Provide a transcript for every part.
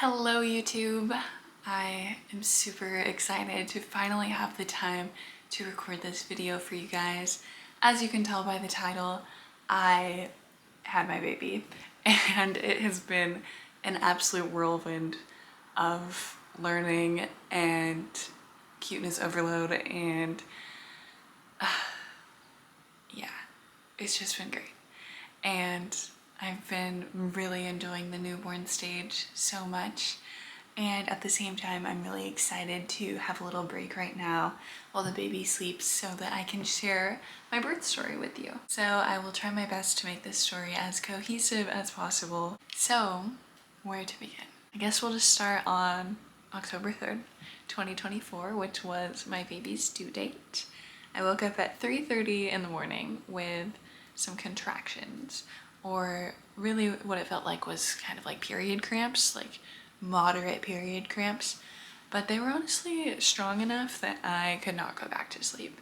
Hello YouTube! I am super excited to finally have the time to record this video for you guys. As you can tell by the title, I had my baby and it has been an absolute whirlwind of learning and cuteness overload and yeah, it's just been great. And I've been really enjoying the newborn stage so much, and at the same time I'm really excited to have a little break right now while the baby sleeps so that I can share my birth story with you. So I will try my best to make this story as cohesive as possible. So where to begin? I guess we'll just start on October 3rd, 2024, which was my baby's due date. I woke up at 3:30 in the morning with some contractions, or really what it felt like was kind of like period cramps, like moderate period cramps, but they were honestly strong enough that I could not go back to sleep.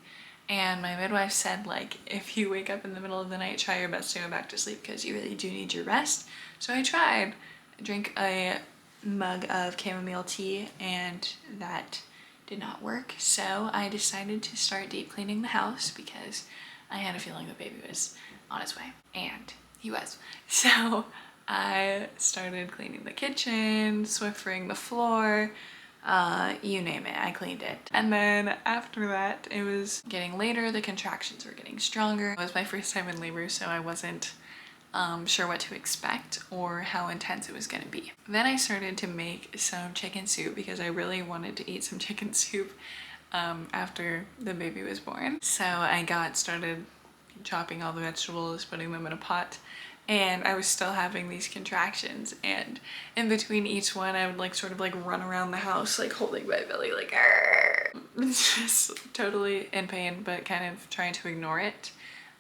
And my midwife said, like, if you wake up in the middle of the night, try your best to go back to sleep because you really do need your rest. So I tried. I drank a mug of chamomile tea and that did not work. So I decided to start deep cleaning the house because I had a feeling the baby was on his way, and he was. So I started cleaning the kitchen, Swiffering the floor, you name it, I cleaned it. And then after that, it was getting later, the contractions were getting stronger. It was my first time in labor, so I wasn't sure what to expect or how intense it was gonna be. Then I started to make some chicken soup because I really wanted to eat some chicken soup after the baby was born. So I got started chopping all the vegetables, putting them in a pot, and I was still having these contractions, and in between each one I would like sort of like run around the house like holding my belly like argh. It's just totally in pain but kind of trying to ignore it.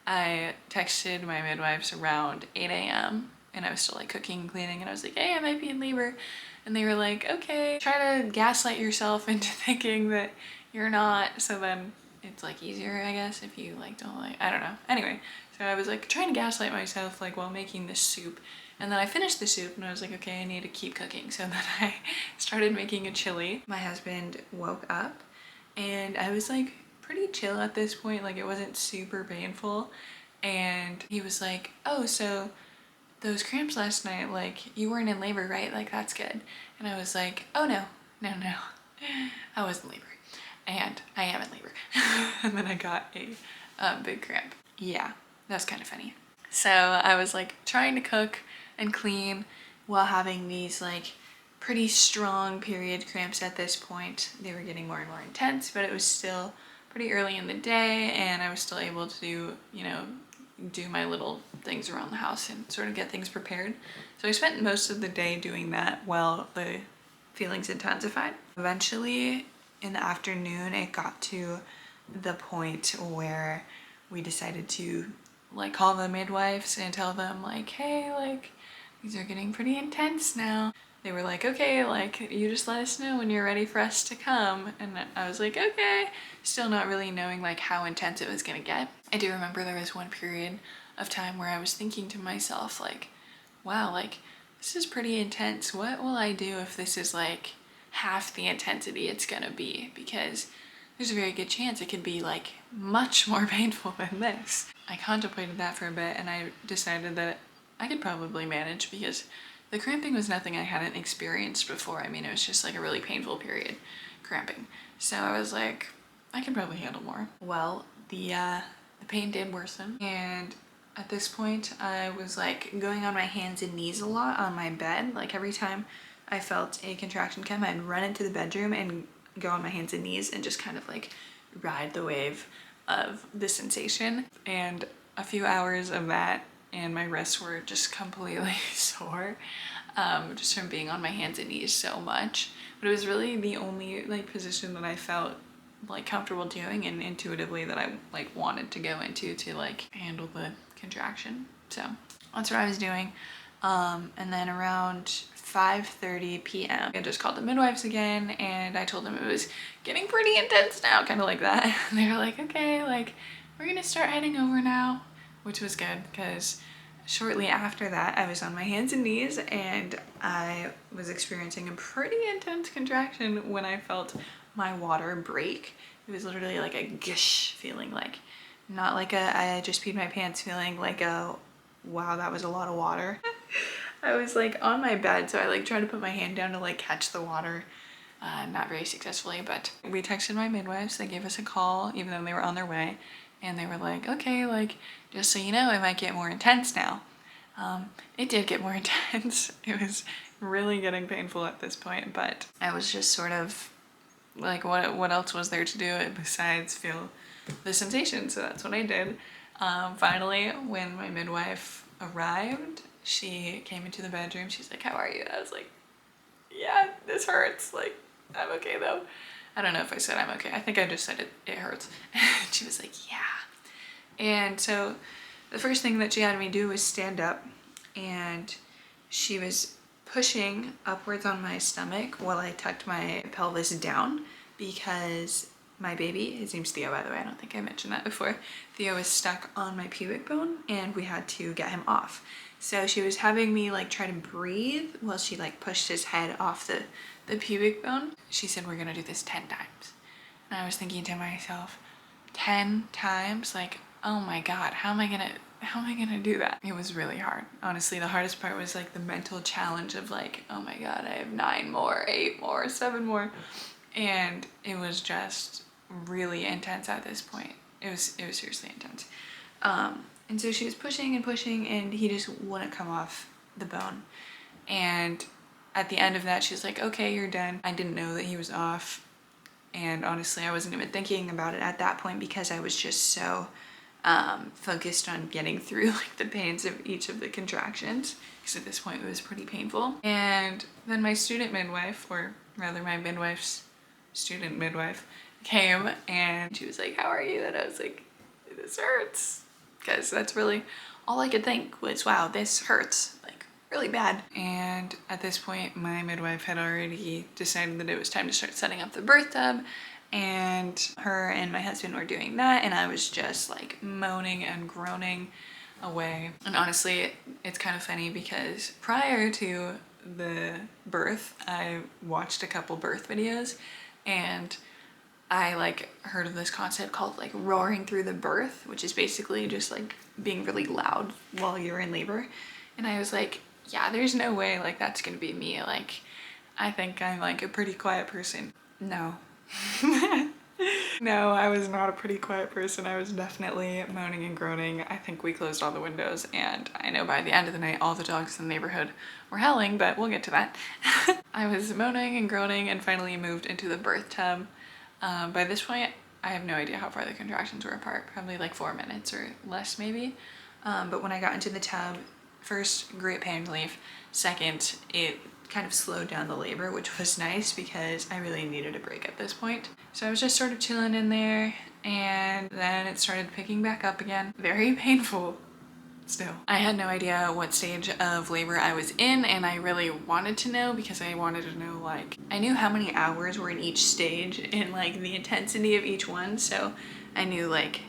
I texted my midwives around 8 a.m. and I was still like cooking and cleaning, and I was like, hey, I might be in labor, and they were like, okay, try to gaslight yourself into thinking that you're not, so then it's like easier, I guess, if you like don't like, I don't know. Anyway, so I was like trying to gaslight myself like while making this soup, and then I finished the soup and I was like, okay, I need to keep cooking. So then I started making a chili. My husband woke up and I was like pretty chill at this point, like it wasn't super painful, and he was like, oh, so those cramps last night, like you weren't in labor, right? Like that's good. And I was like, oh no, I was in labor. And I am in labor. And then I got a big cramp. Yeah, that's kind of funny. So I was like trying to cook and clean while having these like pretty strong period cramps at this point. They were getting more and more intense, but it was still pretty early in the day and I was still able to, you know, do my little things around the house and sort of get things prepared. So I spent most of the day doing that while the feelings intensified. Eventually, in the afternoon, it got to the point where we decided to like call the midwives and tell them like, hey, like these are getting pretty intense now. They were like, okay, like you just let us know when you're ready for us to come. And I was like, okay, still not really knowing like how intense it was gonna get. I do remember there was one period of time where I was thinking to myself like, wow, like this is pretty intense. What will I do if this is like half the intensity it's gonna be? Because there's a very good chance it could be like much more painful than this. I contemplated that for a bit and I decided that I could probably manage because the cramping was nothing I hadn't experienced before. I mean, it was just like a really painful period cramping. So I was like, I can probably handle more. Well, the pain did worsen, and at this point I was like going on my hands and knees a lot on my bed. Like every time I felt a contraction come, I'd run into the bedroom and go on my hands and knees and just kind of like ride the wave of the sensation. And a few hours of that and my wrists were just completely sore, just from being on my hands and knees so much. But it was really the only like position that I felt like comfortable doing and intuitively that I like wanted to go into to like handle the contraction. So that's what I was doing. And then around 5:30 p.m. I just called the midwives again and I told them it was getting pretty intense now, kind of like that. And they were like, okay, like we're gonna start heading over now, which was good because shortly after that, I was on my hands and knees and I was experiencing a pretty intense contraction when I felt my water break. It was literally like a gush feeling, like not like a I just peed my pants feeling, like a wow, that was a lot of water. I was like on my bed, so I like tried to put my hand down to like catch the water. Not very successfully, but we texted my midwives. They gave us a call even though they were on their way, and they were like, okay, like just so you know, it might get more intense now. It did get more intense. It was really getting painful at this point, but I was just sort of like, what else was there to do besides feel the sensation? So that's what I did. Finally, when my midwife arrived, she came into the bedroom. She's like, how are you? And I was like, yeah, this hurts. Like, I'm okay though. I don't know if I said I'm okay. I think I just said it hurts. She was like, yeah. And so the first thing that she had me do was stand up, and she was pushing upwards on my stomach while I tucked my pelvis down because my baby, his name's Theo by the way, I don't think I mentioned that before, Theo was stuck on my pubic bone and we had to get him off. So she was having me like try to breathe while she like pushed his head off the pubic bone. She said, we're gonna do this 10 times. And I was thinking to myself, 10 times? Like, oh my God, how am I gonna do that? It was really hard. Honestly, the hardest part was like the mental challenge of like, oh my God, I have 9 more, 8 more, 7 more. And it was just really intense at this point. It was seriously intense. And so she was pushing and pushing and he just wouldn't come off the bone. And at the end of that, she was like, okay, you're done. I didn't know that he was off. And honestly, I wasn't even thinking about it at that point because I was just so focused on getting through like the pains of each of the contractions, because at this point it was pretty painful. And then my student midwife, or rather my midwife's student midwife, came and she was like, how are you? And I was like, this hurts. Because that's really all I could think was, wow, this hurts like really bad. And at this point my midwife had already decided that it was time to start setting up the birth tub, and her and my husband were doing that, and I was just like moaning and groaning away. And honestly, it's kind of funny because prior to the birth, I watched a couple birth videos and I like heard of this concept called like roaring through the birth, which is basically just like being really loud while you're in labor. And I was like, yeah, there's no way like that's gonna be me. Like, I think I'm like a pretty quiet person. No. No, I was not a pretty quiet person. I was definitely moaning and groaning. I think we closed all the windows, and I know by the end of the night all the dogs in the neighborhood were howling, but we'll get to that. I was moaning and groaning and finally moved into the birth tub. By this point, I have no idea how far the contractions were apart, probably like 4 minutes or less maybe. But when I got into the tub, first, great pain relief. Second, it kind of slowed down the labor, which was nice because I really needed a break at this point. So I was just sort of chilling in there, and then it started picking back up again. Very painful still. I had no idea what stage of labor I was in, and I really wanted to know because I wanted to know, like, I knew how many hours were in each stage and like the intensity of each one. So I knew like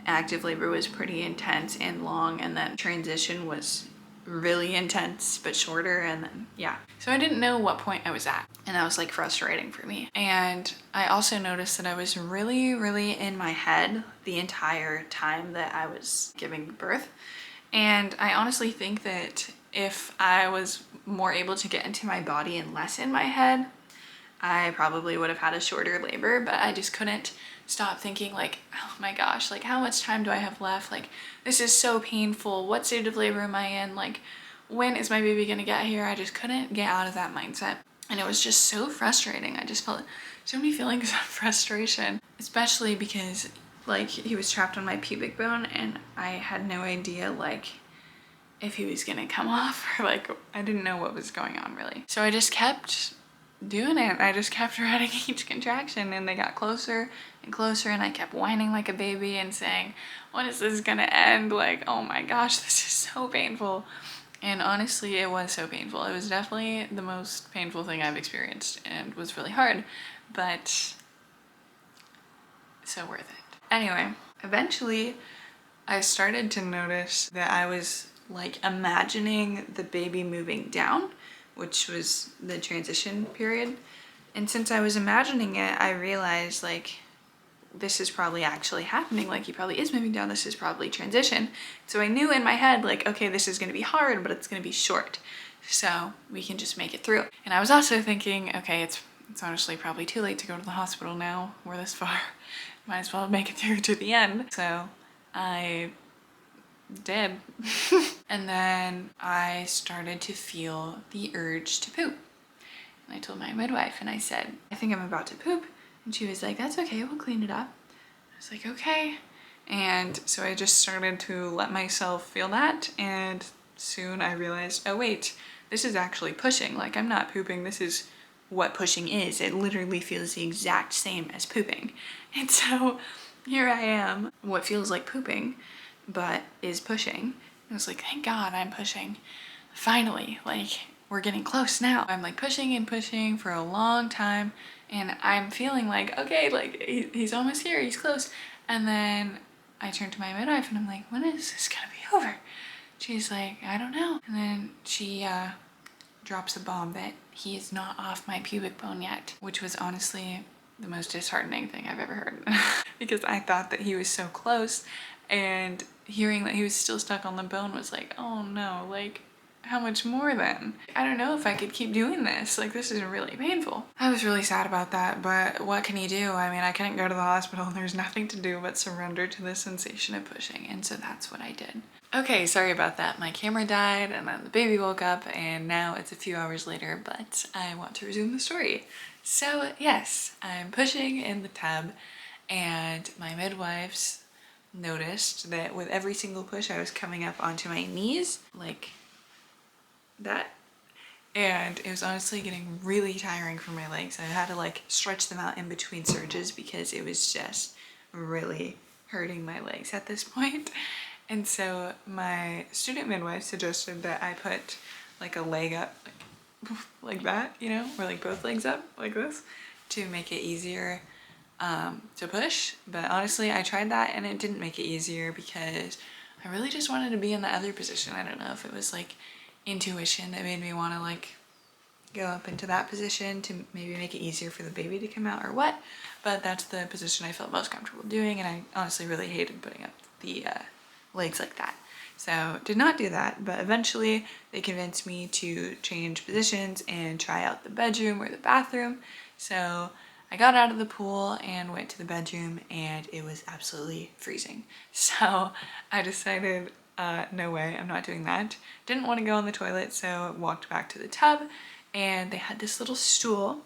active labor was pretty intense and long, and then transition was really intense but shorter, and then yeah. So I didn't know what point I was at, and that was like frustrating for me. And I also noticed that I was really in my head the entire time that I was giving birth. And I honestly think that if I was more able to get into my body and less in my head, I probably would have had a shorter labor, but I just couldn't stop thinking like, oh my gosh, like how much time do I have left? Like, this is so painful. What stage of labor am I in? Like, when is my baby gonna get here? I just couldn't get out of that mindset. And it was just so frustrating. I just felt so many feelings of frustration, especially because like he was trapped on my pubic bone and I had no idea like if he was gonna come off, or like I didn't know what was going on really. So I just kept doing it. I just kept riding each contraction, and they got closer and closer, and I kept whining like a baby and saying, when is this gonna end? Like, oh my gosh, this is so painful. And honestly, it was so painful. It was definitely the most painful thing I've experienced and was really hard, but so worth it. Anyway, eventually I started to notice that I was like imagining the baby moving down, which was the transition period. And since I was imagining it, I realized like this is probably actually happening. Like he probably is moving down. This is probably transition. So I knew in my head, like, okay, this is going to be hard, but it's going to be short. So we can just make it through. And I was also thinking, okay, it's honestly probably too late to go to the hospital now. We're this far. Might as well make it through to the end. So I did. And then I started to feel the urge to poop. And I told my midwife and I said, I think I'm about to poop. And she was like, that's okay, we'll clean it up. I was like, okay. And so I just started to let myself feel that. And soon I realized, oh wait, this is actually pushing. Like I'm not pooping, this is what pushing is. It literally feels the exact same as pooping. And so here I am, what feels like pooping, but is pushing. I was like, thank God I'm pushing. Finally, like we're getting close now. I'm like pushing and pushing for a long time and I'm feeling like, okay, like he's almost here, he's close. And then I turned to my midwife and I'm like, when is this gonna be over? She's like, I don't know. And then she drops a bomb that he is not off my pubic bone yet, which was honestly the most disheartening thing I've ever heard because I thought that he was so close, and hearing that he was still stuck on the bone was like, oh no, like how much more then? I don't know if I could keep doing this. Like this is really painful. I was really sad about that, but what can you do? I mean, I couldn't go to the hospital. There's nothing to do but surrender to the sensation of pushing. And so that's what I did. Okay, sorry about that. My camera died and then the baby woke up and now it's a few hours later, but I want to resume the story. So yes, I'm pushing in the tub and my midwives noticed that with every single push I was coming up onto my knees like that, and it was honestly getting really tiring for my legs. I had to like stretch them out in between surges because it was just really hurting my legs at this point. And so my student midwife suggested that I put like a leg up like that, you know, or like both legs up like this to make it easier to push. But honestly, I tried that and it didn't make it easier because I really just wanted to be in the other position. I don't know if it was like intuition that made me want to like go up into that position to maybe make it easier for the baby to come out or what, but that's the position I felt most comfortable doing, and I honestly really hated putting up the legs like that. So did not do that, but eventually they convinced me to change positions and try out the bedroom or the bathroom. So I got out of the pool and went to the bedroom and it was absolutely freezing. So I decided, no way, I'm not doing that. Didn't want to go on the toilet, so walked back to the tub and they had this little stool.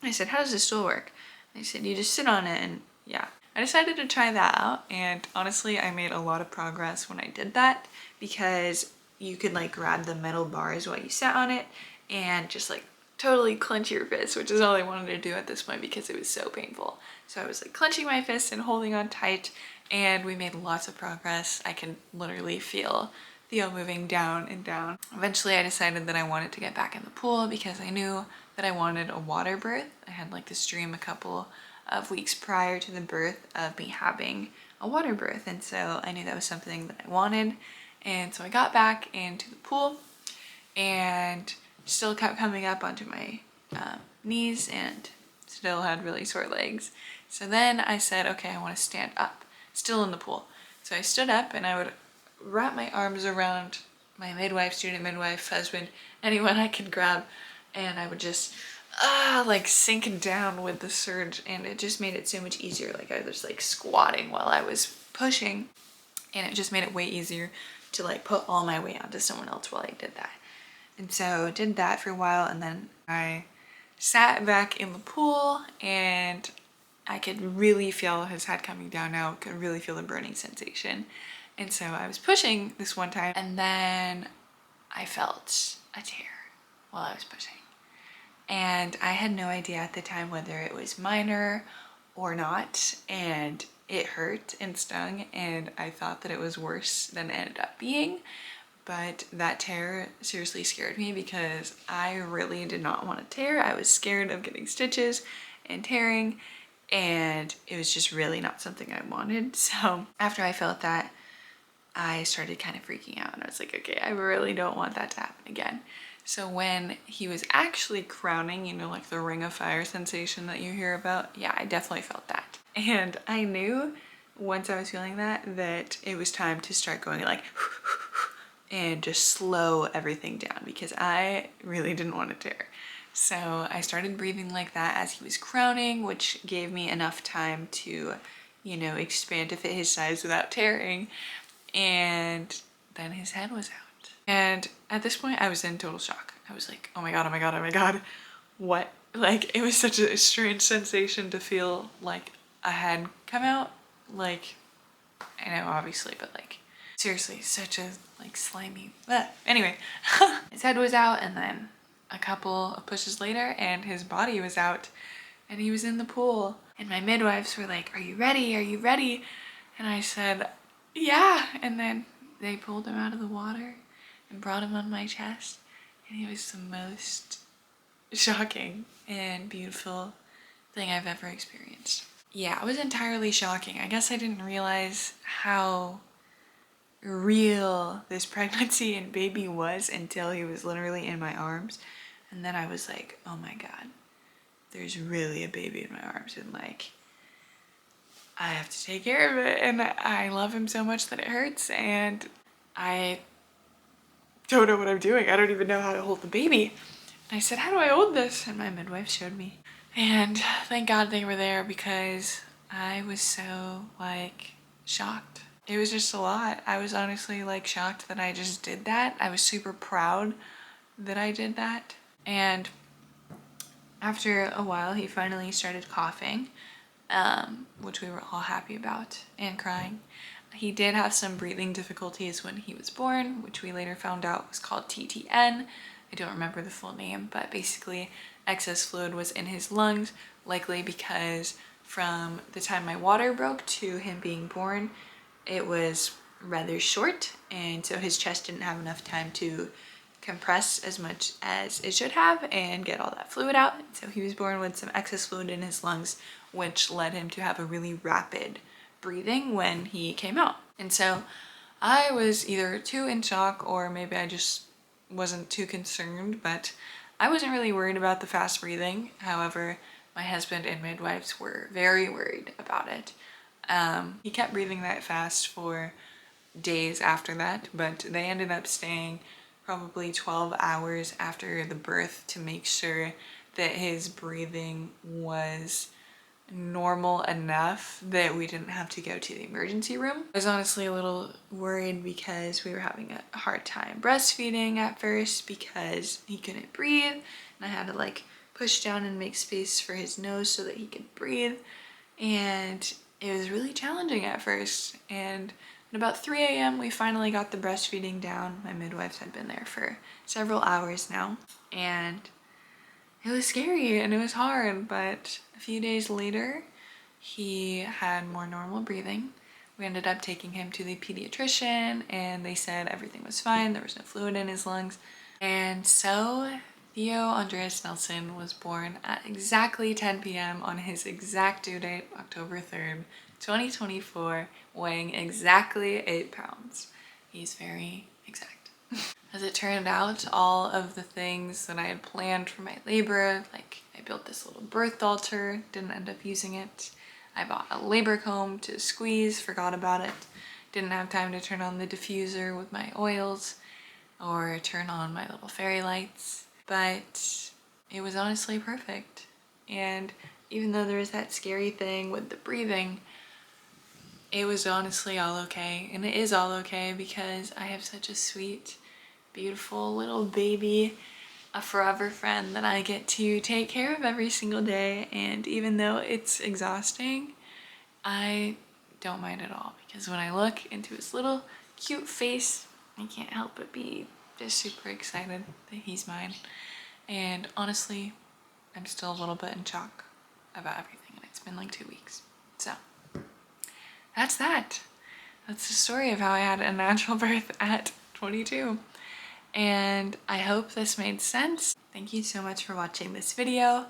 I said, how does this stool work? They said, you just sit on it, and yeah. I decided to try that out, and honestly, I made a lot of progress when I did that because you could like grab the metal bars while you sat on it and just like totally clench your fists, which is all I wanted to do at this point because it was so painful. So I was like clenching my fists and holding on tight, and we made lots of progress. I could literally feel Theo moving down and down. Eventually I decided that I wanted to get back in the pool because I knew that I wanted a water birth. I had like this dream a couple of weeks prior to the birth of me having a water birth, and so I knew that was something that I wanted. And so I got back into the pool and still kept coming up onto my knees and still had really sore legs. So then I said, okay, I want to stand up, still in the pool. So I stood up and I would wrap my arms around my midwife, student midwife, husband, anyone I could grab, and I would just like sink down with the surge, and it just made it so much easier. Like I was like squatting while I was pushing, and it just made it way easier to like put all my weight onto someone else while I did that. And so did that for a while, and then I sat back in the pool and I could really feel his head coming down now, could really feel the burning sensation. And so I was pushing this one time and then I felt a tear while I was pushing. And I had no idea at the time whether it was minor or not, and it hurt and stung, and I thought that it was worse than it ended up being. But that tear seriously scared me because I really did not want to tear. I was scared of getting stitches and tearing, and it was just really not something I wanted. So after I felt that, I started kind of freaking out and I was like, okay, I really don't want that to happen again. So when he was actually crowning, you know, like the ring of fire sensation that you hear about, yeah, I definitely felt that. And I knew once I was feeling that it was time to start going like and just slow everything down because I really didn't want to tear. So I started breathing like that as he was crowning, which gave me enough time to, you know, expand to fit his size without tearing. And then his head was out. And at this point I was in total shock. I was like, oh my God, oh my God, oh my God. What? Like, it was such a strange sensation to feel like a head come out. Like, I know obviously, but like, seriously, such a like slimy, but anyway, his head was out and then a couple of pushes later and his body was out and he was in the pool. And my midwives were like, are you ready? Are you ready? And I said, yeah. And then they pulled him out of the water and brought him on my chest. And it was the most shocking and beautiful thing I've ever experienced. Yeah, it was entirely shocking. I guess I didn't realize how real this pregnancy and baby was until he was literally in my arms. And then I was like, oh my God, there's really a baby in my arms. And like, I have to take care of it. And I love him so much that it hurts. And I don't know what I'm doing. I don't even know how to hold the baby. And I said, how do I hold this? And my midwife showed me. And thank God they were there because I was so like shocked. It was just a lot. I was honestly like shocked that I just did that. I was super proud that I did that. And after a while, he finally started coughing, which we were all happy about, and crying. He did have some breathing difficulties when he was born, which we later found out was called TTN. I don't remember the full name, but basically excess fluid was in his lungs, likely because from the time my water broke to him being born, it was rather short, and so his chest didn't have enough time to compress as much as it should have and get all that fluid out. So he was born with some excess fluid in his lungs, which led him to have a really rapid breathing when he came out. And so I was either too in shock or maybe I just wasn't too concerned, but I wasn't really worried about the fast breathing. However, my husband and midwives were very worried about it. He kept breathing that fast for days after that, but they ended up staying probably 12 hours after the birth to make sure that his breathing was normal enough that we didn't have to go to the emergency room. I was honestly a little worried because we were having a hard time breastfeeding at first because he couldn't breathe, and I had to like push down and make space for his nose so that he could breathe, and it was really challenging at first. And at about 3 a.m. we finally got the breastfeeding down. My midwives had been there for several hours now, and it was scary and it was hard, but a few days later he had more normal breathing. We ended up taking him to the pediatrician and they said everything was fine, there was no fluid in his lungs. And so Theo Andreas Nelson was born at exactly 10 p.m. on his exact due date, October 3rd, 2024, weighing exactly 8 pounds. He's very exact. As it turned out, all of the things that I had planned for my labor, like I built this little birth altar, didn't end up using it. I bought a labor comb to squeeze, forgot about it. Didn't have time to turn on the diffuser with my oils or turn on my little fairy lights, but it was honestly perfect. And even though there was that scary thing with the breathing, it was honestly all okay. And it is all okay because I have such a sweet, beautiful little baby, a forever friend that I get to take care of every single day. And even though it's exhausting, I don't mind at all because when I look into his little cute face, I can't help but be just super excited that he's mine. And honestly, I'm still a little bit in shock about everything, and it's been like 2 weeks. So that's that. That's the story of how I had a natural birth at 22. And I hope this made sense. Thank you so much for watching this video.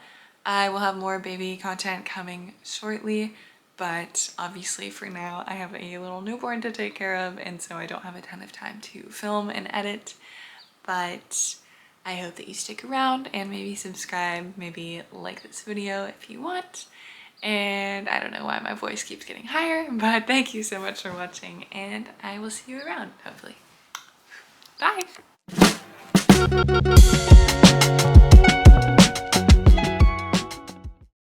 I will have more baby content coming shortly, but obviously for now I have a little newborn to take care of, and so I don't have a ton of time to film and edit. But I hope that you stick around and maybe subscribe, maybe like this video if you want. And I don't know why my voice keeps getting higher, but thank you so much for watching, and I will see you around, hopefully. Bye!